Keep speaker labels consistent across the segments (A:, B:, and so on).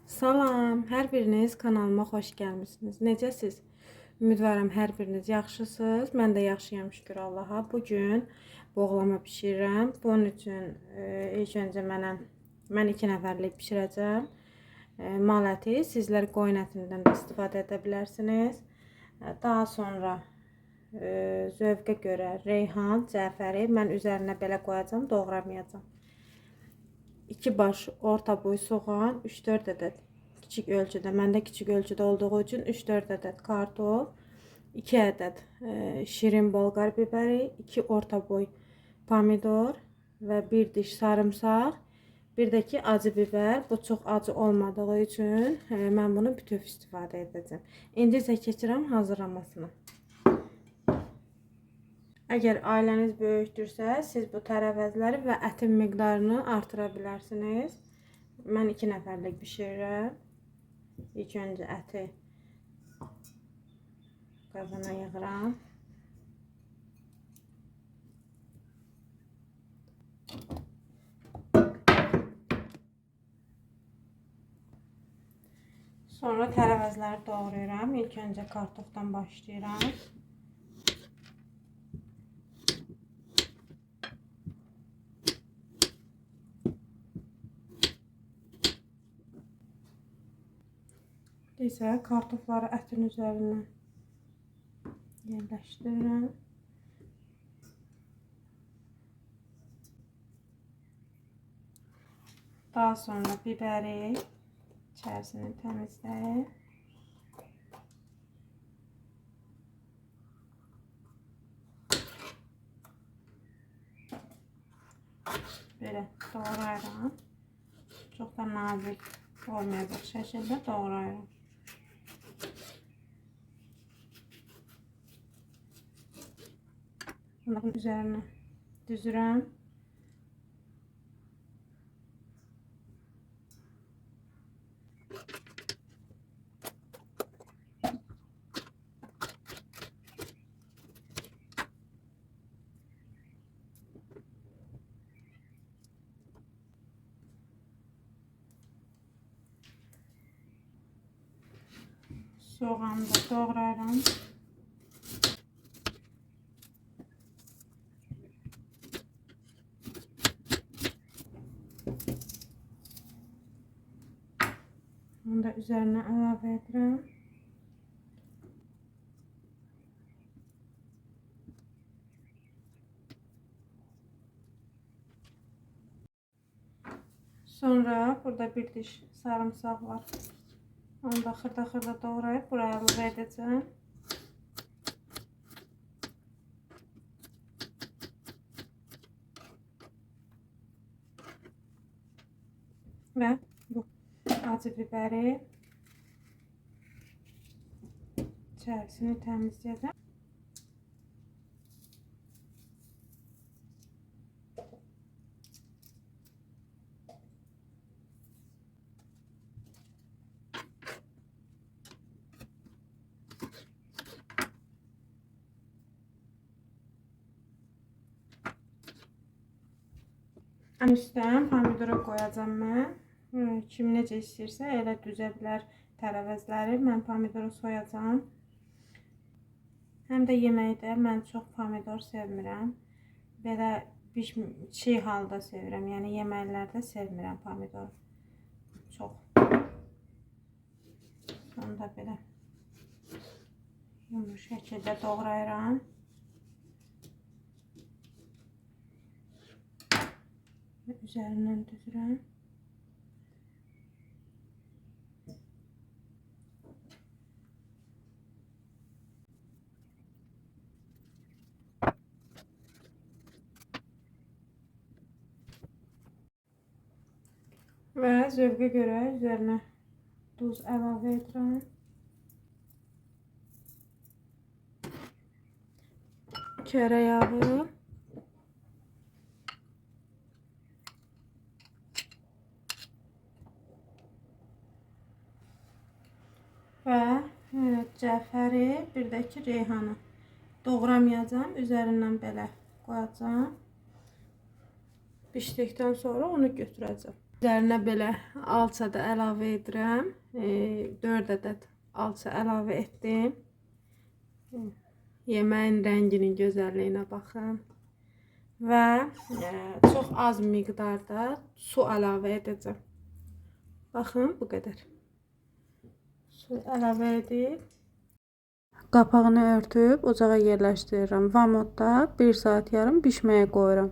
A: Salam, hər biriniz kanalıma xoş gəlmisiniz. Necəsiz? Ümidvaram hər biriniz yaxşısınız. Mən də yaxşıyam, şükür Allaha. Bu gün boğlama bişirirəm. Bunun üçün ilk öncə mən 2 nəfərlik bişirəcəm. Mal əti, sizlər qoyun ətindən də istifadə edə bilərsiniz. Daha sonra zövqə görə reyhan, cəfəri mən üzərinə belə qoyacağam, doğramayacağam. 2 baş orta boy soğan, 3-4 ədəd kiçik ölçüdə, məndə kiçik ölçüdə olduğu üçün 3-4 ədəd kartof, 2 ədəd şirin bolqar biberi, 2 orta boy pomidor və 1 diş sarımsaq, bir də ki acı biber. Bu çox acı olmadığı üçün mən bunu bütöv istifadə edəcəm. İndi isə keçirəm hazırlamasına. Əgər ailəniz böyükdürsə, siz bu tərəvəzləri və ətin miqdarını artıra bilərsiniz. Mən 2 nəfərlik bişirirəm. İlk öncə əti qazana yığıram. Sonra tərəvəzləri doğrayıram. İlk öncə kartofdan başlayıram. İsə kartofları ətin üzərinə yerləşdirirəm. Daha sonra biberi içərisini təmizləyib belə doğrayıram. Çox da nazik olmayacaq şəkildə doğrayıram. Bunun üzərinə düzürəm. Soğanı da doğrayıram. Onu da üzerine əlavə edirəm. Sonra burada bir diş sarımsaq var. Onu da xırda doğrayıp buraya əlavə edəcəm. Və bu acı biberi içərisini təmizləyəcəm. Ən üstdən pomidora qoyacam mən. Kim necə istəyirsə elə düzə bilər tərəvəzləri. Mən pomidoru soyacam. Həm də yeməkdə mən çox pomidor sevmirəm. Belə çiğ halda sevirəm. Yəni yeməklərdə sevmirəm pomidoru. Çox. Onu da belə yumru şəkildə doğrayıram. Üzerinden düzürəm. Və zövqə görə üzərinə duz əlavə edirəm. Kərə yağı. Və cəfəri, bir də ki reyhanı doğramayacağım. Üzərindən belə qoyacağım. Bişdikdən sonra onu götürəcəm. Üzərinə belə alça da əlavə edirəm. 4 ədəd alça əlavə etdim. Yeməyin rənginin gözəlliyinə baxın. Və çox az miqdarda su əlavə edəcəm. Baxın, bu qədər. Su əlavə edib qapağını örtüb ocağa yerləşdirirəm. Vamodda 1 saat yarım bişməyə qoyuram.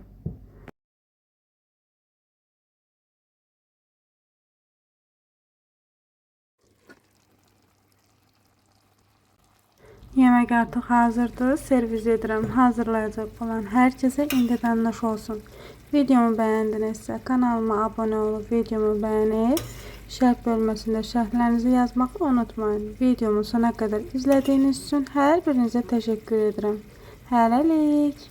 A: Yemək artıq hazırdır. Servis edirəm. Hazırlayacaq olan hər kəsə indidən nuş olsun. Videomu bəyəndinizsə kanalıma abunə olub videomu bəyənib şərh bölməsində şərhlərinizi yazmağı unutmayın. Videomu sona qədər izlədiyiniz üçün hər birinizə təşəkkür edirəm. Hələlik.